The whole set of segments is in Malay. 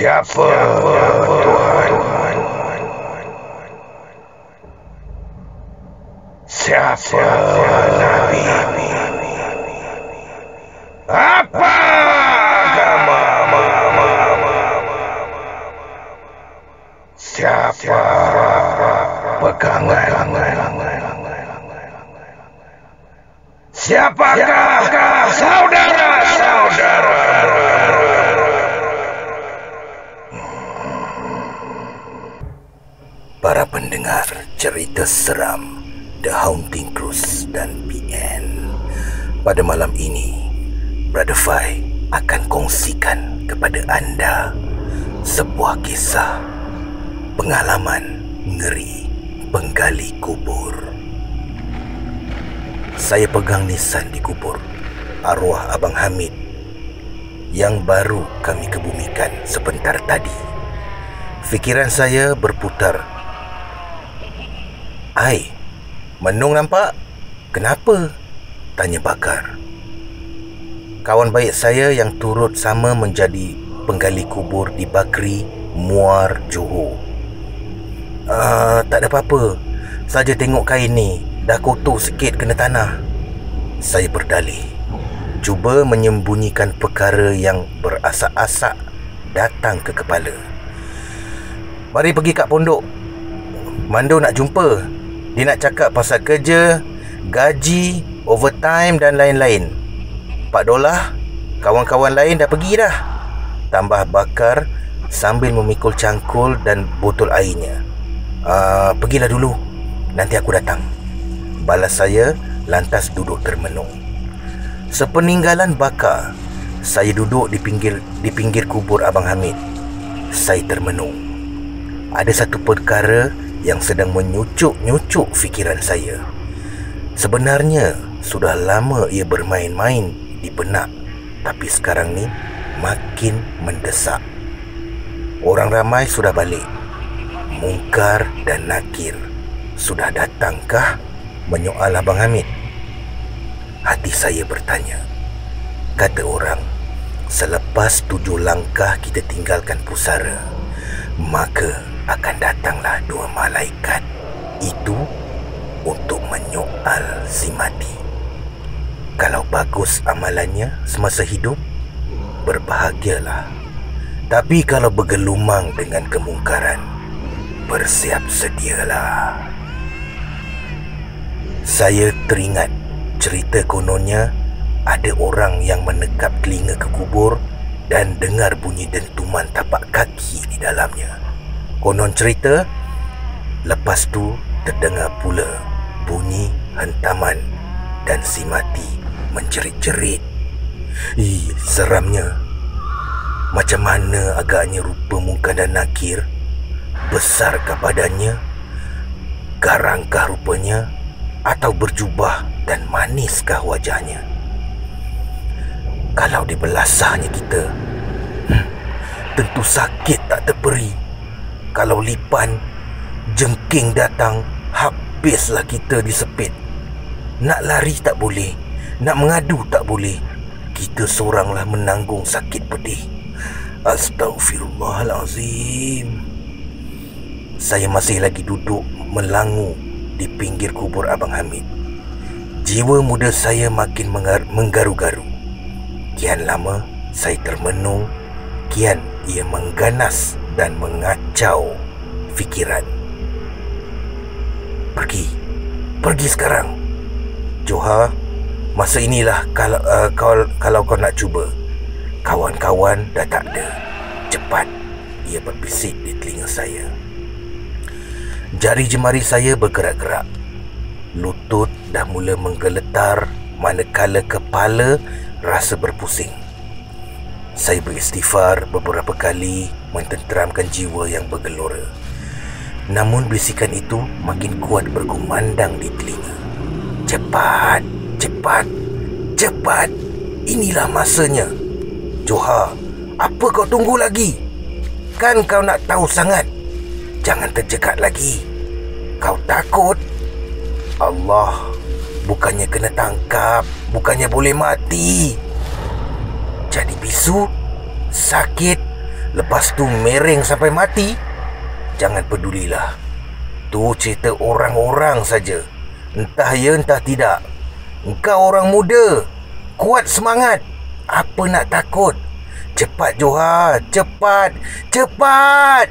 Siapa Tuhan? Siapa Nabi? Apa agama? Siapa pegangan? Siapakah saudara-saudara? Para pendengar cerita seram The Haunting Cruise dan PN, pada malam ini Brother Fai akan kongsikan kepada anda sebuah kisah pengalaman ngeri penggali kubur. Saya pegang nisan di kubur arwah Abang Hamid yang baru kami kebumikan sebentar tadi. Fikiran saya berputar. "Ai, menung nampak? Kenapa?" tanya Bakar, kawan baik saya yang turut sama menjadi penggali kubur di Bakri, Muar, Johor. Tak ada apa-apa, saja tengok kain ni dah kotor sikit kena tanah," saya berdalih, cuba menyembunyikan perkara yang berasak-asak datang ke kepala. "Mari pergi kat pondok. Mando nak jumpa. Dia nak cakap pasal kerja, gaji, overtime dan lain-lain. $4, kawan-kawan lain dah pergi dah," tambah Bakar sambil memikul cangkul dan botol airnya. Pergilah dulu, nanti aku datang," balas saya lantas duduk termenung. Sepeninggalan Bakar, saya duduk di pinggir kubur Abang Hamid. Saya termenung. Ada satu perkara yang sedang menyucuk-nyucuk fikiran saya. Sebenarnya sudah lama ia bermain-main di benak, tapi sekarang ni makin mendesak. Orang ramai sudah balik. Mungkar dan Nakir sudah datangkah menyoal Abang Hamid? Hati saya bertanya. Kata orang, selepas 7 langkah kita tinggalkan pusara, maka akan datanglah 2 malaikat. Itu untuk menyoal si mati. Kalau bagus amalannya semasa hidup, berbahagialah. Tapi kalau bergelumang dengan kemungkaran, bersiap sedialah. Saya teringat cerita kononnya ada orang yang menekap telinga ke kubur dan dengar bunyi dentuman tapak kaki di dalamnya. Konon cerita, lepas tu terdengar pula bunyi hentaman dan si mati menjerit-jerit. Seramnya. Macam mana agaknya rupa Mungkar dan Nakir? Besarkah badannya? Garangkah rupanya? Atau berjubah dan maniskah wajahnya? Kalau dibelasahnya kita, tentu sakit tak terperi. Kalau lipan, jengking datang, habislah kita disepit. Nak lari tak boleh, nak mengadu tak boleh. Kita seoranglah menanggung sakit pedih. Astaghfirullahalazim. Saya masih lagi duduk melangu di pinggir kubur Abang Hamid. Jiwa muda saya makin menggaru-garu. Kian lama saya termenung, kian ia mengganas dan mengacau fikiran. Pergi sekarang, Johar. Masa inilah kalau kau nak cuba. Kawan-kawan dah tak ada. Cepat, ia berbisik di telinga saya. Jari jemari saya bergerak-gerak. Lutut dah mula menggeletar, manakala kepala rasa berpusing. Saya beristighfar beberapa kali mententeramkan jiwa yang bergelora. Namun bisikan itu makin kuat berkumandang di telinga. Cepat, cepat, cepat. Inilah masanya. Johar, apa kau tunggu lagi? Kan kau nak tahu sangat. Jangan tercekat lagi. Kau takut? Allah, bukannya kena tangkap, bukannya boleh mati. Jadi bisu, sakit, lepas tu mereng sampai mati, jangan pedulilah. Tu cerita orang-orang saja. Entah ya entah tidak. Engkau orang muda, kuat semangat. Apa nak takut? Cepat Johar, cepat, cepat.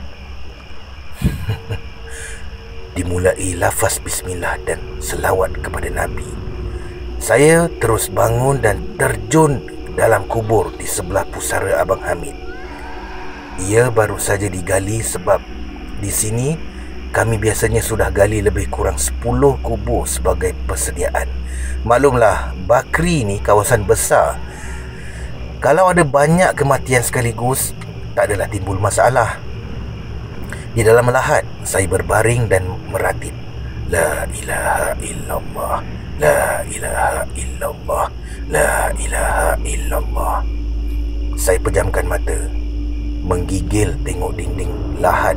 Dimulai lafaz bismillah dan selawat kepada Nabi. Saya terus bangun dan terjun dalam kubur di sebelah pusara Abang Hamid. Ia baru saja digali sebab di sini kami biasanya sudah gali lebih kurang 10 kubur sebagai persediaan. Maklumlah, Bakri ni kawasan besar. Kalau ada banyak kematian sekaligus, tak adalah timbul masalah. Di dalam lahat, saya berbaring dan meratib. La ilaha illallah, la ilaha illallah, la ilaha illallah. Saya pejamkan mata, menggigil tengok dinding lahat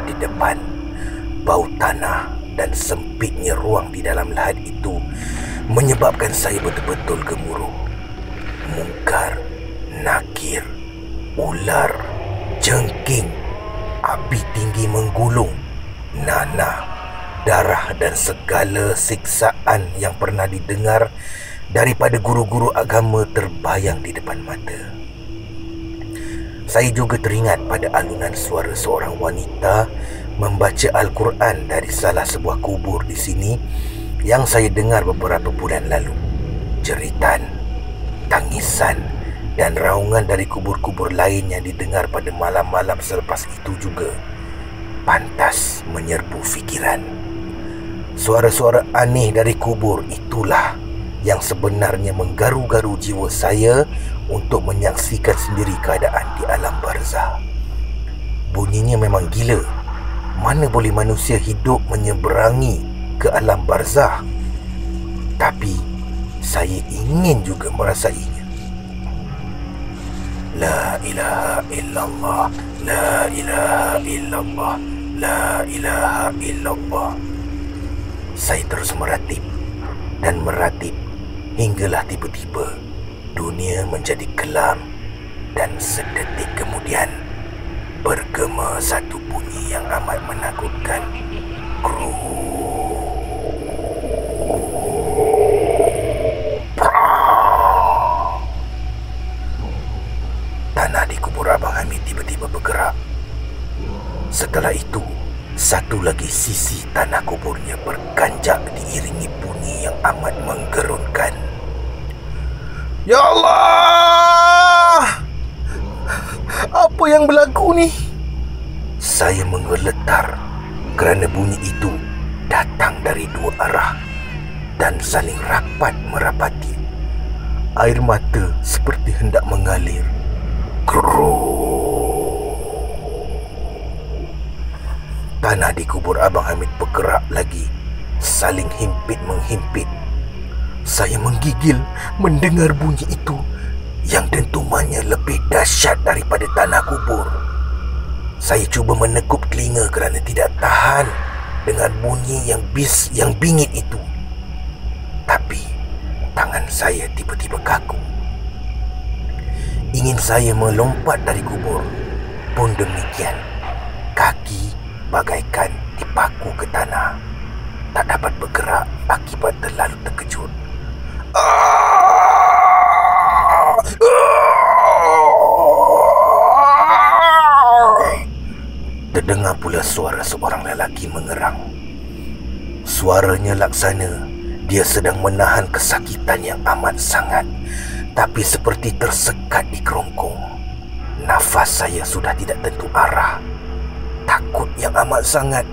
di depan. Bau tanah dan sempitnya ruang di dalam lahat itu menyebabkan saya betul-betul gemuruh. Mungkar, nakir, ular, jengking, api tinggi menggulung, nanah, darah dan segala siksaan yang pernah didengar daripada guru-guru agama terbayang di depan mata. Saya juga teringat pada alunan suara seorang wanita membaca Al-Quran dari salah sebuah kubur di sini yang saya dengar beberapa bulan lalu. Jeritan, tangisan dan raungan dari kubur-kubur lain yang didengar pada malam-malam selepas itu juga pantas menyerbu fikiran. Suara-suara aneh dari kubur itulah yang sebenarnya menggaru-garu jiwa saya untuk menyaksikan sendiri keadaan di alam barzah. Bunyinya memang gila. Mana boleh manusia hidup menyeberangi ke alam barzah? Tapi saya ingin juga merasainya. La ilaha illallah, la ilaha illallah, la ilaha illallah. Saya terus meratib dan meratib hinggalah tiba-tiba dunia menjadi kelam dan sedetik kemudian bergema satu bunyi yang amat menakutkan. Tanah di kubur Abang Hamid tiba-tiba bergerak. Setelah itu, satu lagi sisi tanah kuburnya berganjak diiringi bunyi yang amat menggerunkan. Ya Allah! Apa yang berlaku ni? Saya menggeletar kerana bunyi itu datang dari dua arah dan saling rapat merapati. Air mata seperti hendak mengalir. Tanah di kubur Abang Hamid bergerak lagi, saling himpit-menghimpit. Saya menggigil mendengar bunyi itu yang dentumannya lebih dahsyat daripada tanah kubur. Saya cuba menekup telinga kerana tidak tahan dengan bunyi yang bingit itu. Tapi tangan saya tiba-tiba kaku. Ingin saya melompat dari kubur, pun demikian. Kaki bagaikan dipaku ke tanah, tak dapat bergerak akibat terlalu terkejut. Terdengar pula suara seorang lelaki mengerang. Suaranya laksana dia sedang menahan kesakitan yang amat sangat, tapi seperti tersekat di kerongkong. Nafas saya sudah tidak tentu arah. Takut yang amat sangat.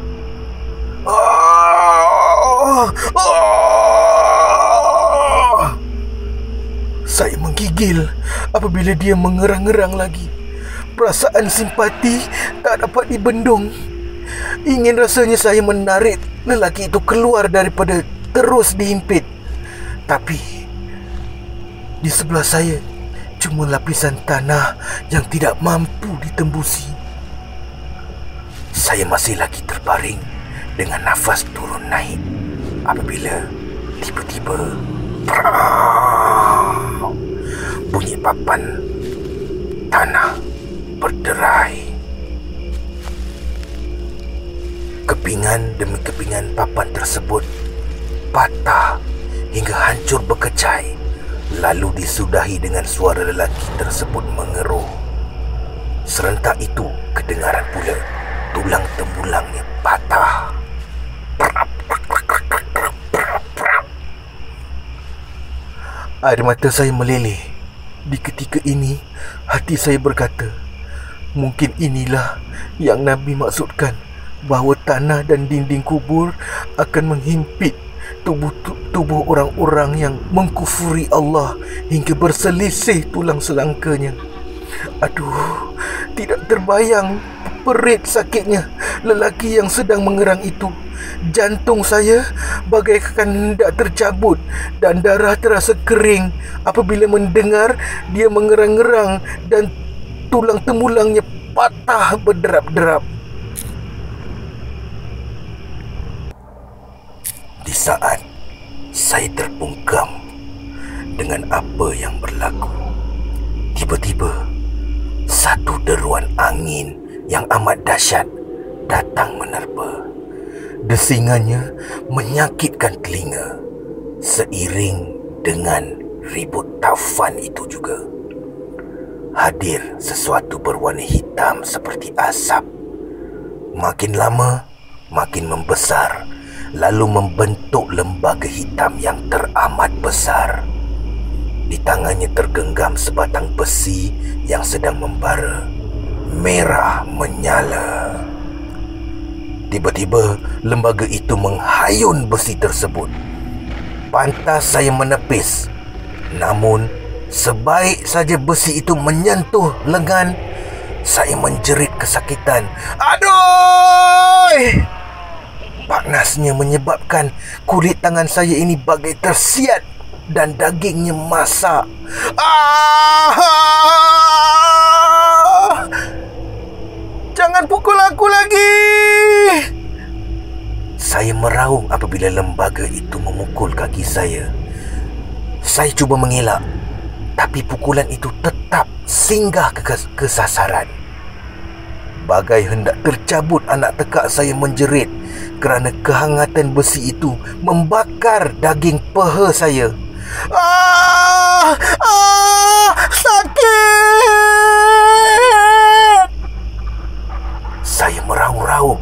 Saya menggigil apabila dia mengerang-ngerang lagi. Perasaan simpati tak dapat dibendung. Ingin rasanya saya menarik lelaki itu keluar daripada terus dihimpit. Tapi di sebelah saya cuma lapisan tanah yang tidak mampu ditembusi. Saya masih lagi terbaring dengan nafas turun naik apabila tiba-tiba bunyi papan tanah berderai. Kepingan demi kepingan papan tersebut patah hingga hancur berkecai, lalu disudahi dengan suara lelaki tersebut mengeruh. Serentak itu kedengaran pula tulang temulangnya patah. Air mata saya meleleh. Di ketika ini, hati saya berkata, mungkin inilah yang Nabi maksudkan, bahawa tanah dan dinding kubur akan menghimpit tubuh orang-orang yang mengkufuri Allah hingga berselisih tulang selangkanya. Aduh, tidak terbayang perit sakitnya lelaki yang sedang mengerang itu. Jantung saya bagaikan hendak tercabut dan darah terasa kering apabila mendengar dia mengerang-ngerang dan tulang temulangnya patah berderap-derap. Di saat saya terbungkam dengan apa yang berlaku, tiba-tiba satu deruan angin yang amat dahsyat datang menerpa. Desingannya menyakitkan telinga, seiring dengan ribut taufan itu juga hadir sesuatu berwarna hitam seperti asap. Makin lama makin membesar, lalu membentuk lembaga hitam yang teramat besar. Di tangannya tergenggam sebatang besi yang sedang membara, merah menyala. Tiba-tiba lembaga itu menghayun besi tersebut. Pantas saya menepis, namun sebaik saja besi itu menyentuh lengan, saya menjerit kesakitan. Aduh! Panasnya menyebabkan kulit tangan saya ini bagai tersiat dan dagingnya masak. Jangan pukul aku lagi! Saya meraung apabila lembaga itu memukul kaki saya. Saya cuba mengelak, tapi pukulan itu tetap singgah ke sasaran. Bagai hendak tercabut anak tekak saya menjerit kerana kehangatan besi itu membakar daging peha saya. Sakit! Saya meraung-raung,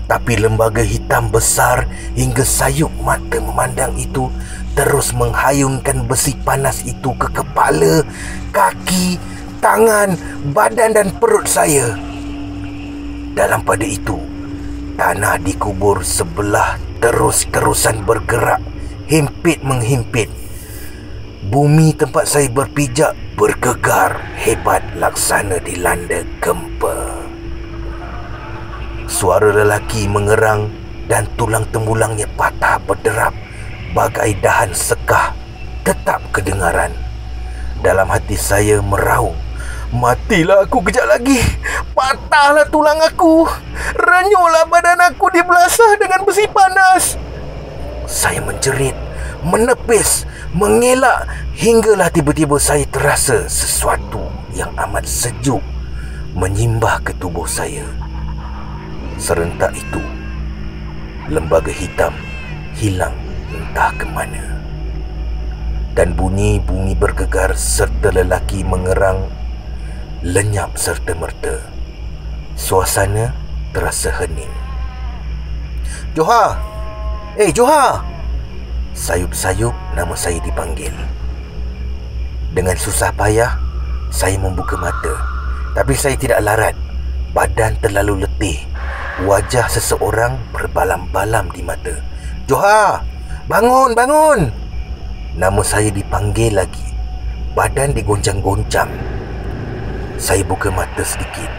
tapi lembaga hitam besar hingga sayup mata memandang itu terus menghayunkan besi panas itu ke kepala, kaki, tangan, badan dan perut saya. Dalam pada itu, tanah di kubur sebelah terus-terusan bergerak, himpit menghimpit. Bumi tempat saya berpijak bergegar hebat laksana dilanda gempa. Suara lelaki mengerang dan tulang temulangnya patah berderap bagai dahan sekah tetap kedengaran. Dalam hati saya meraung, matilah aku kejap lagi, patahlah tulang aku, renyuhlah badan aku dibelasah dengan besi panas. Saya menjerit, menepis, mengelak hinggalah tiba-tiba saya terasa sesuatu yang amat sejuk menyimbah ke tubuh saya. Serentak itu, lembaga hitam hilang entah ke mana, dan bunyi bumi bergegar serta lelaki mengerang lenyap serta-merta. Suasana terasa hening. Johar! Johar! Sayup-sayup nama saya dipanggil. Dengan susah payah, saya membuka mata. Tapi saya tidak larat. Badan terlalu letih. Wajah seseorang berbalam-balam di mata. Johar! Bangun, bangun! Nama saya dipanggil lagi. Badan digoncang-goncang. Saya buka mata sedikit.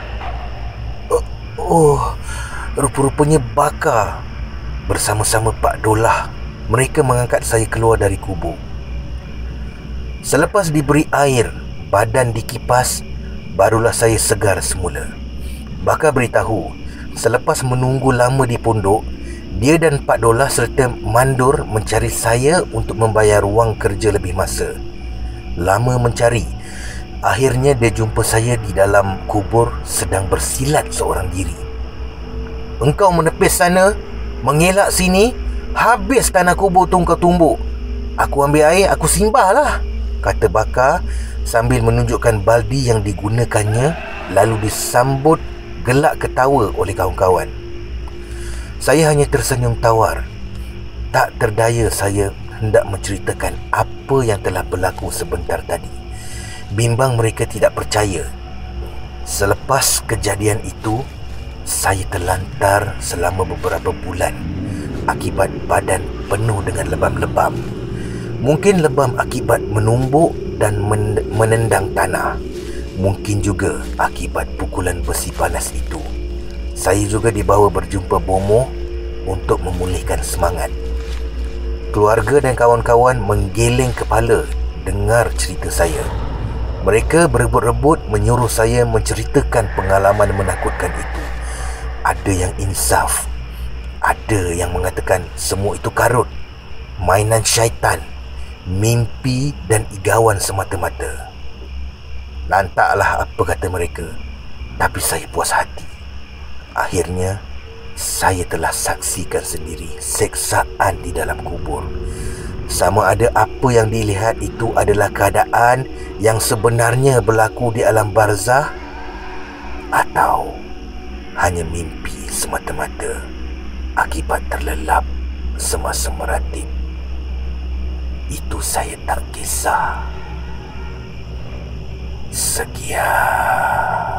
Rupa-rupanya Bakar bersama-sama Pak Dolah. Mereka mengangkat saya keluar dari kubur. Selepas diberi air, badan dikipas, barulah saya segar semula. Bakar beritahu, selepas menunggu lama di pondok, dia dan Pak Dolah serta Mandur mencari saya untuk membayar wang kerja lebih masa. Lama mencari, Akhirnya dia jumpa saya di dalam kubur sedang bersilat seorang diri. "Engkau menepis sana, mengelak sini, habis tanah kubur tu kau tumbuk. Aku ambil air, aku simbah lah," kata Bakar sambil menunjukkan baldi yang digunakannya, lalu disambut gelak ketawa oleh kawan-kawan. Saya hanya tersenyum tawar. Tak terdaya saya hendak menceritakan apa yang telah berlaku sebentar tadi. Bimbang mereka tidak percaya. Selepas kejadian itu, saya terlantar selama beberapa bulan akibat badan penuh dengan lebam-lebam. Mungkin lebam akibat menumbuk dan menendang tanah. Mungkin juga akibat pukulan besi panas itu. Saya juga dibawa berjumpa Bomoh untuk memulihkan semangat. Keluarga dan kawan-kawan menggeleng kepala dengar cerita saya. Mereka berebut-rebut menyuruh saya menceritakan pengalaman menakutkan itu. Ada yang insaf, ada yang mengatakan semua itu karut, mainan syaitan, mimpi dan igawan semata-mata. Lantaklah apa kata mereka, tapi saya puas hati. Akhirnya, saya telah saksikan sendiri seksaan di dalam kubur. Sama ada apa yang dilihat itu adalah keadaan yang sebenarnya berlaku di alam barzah atau hanya mimpi semata-mata akibat terlelap semasa meratip. Itu saya tak kisah. Sekian.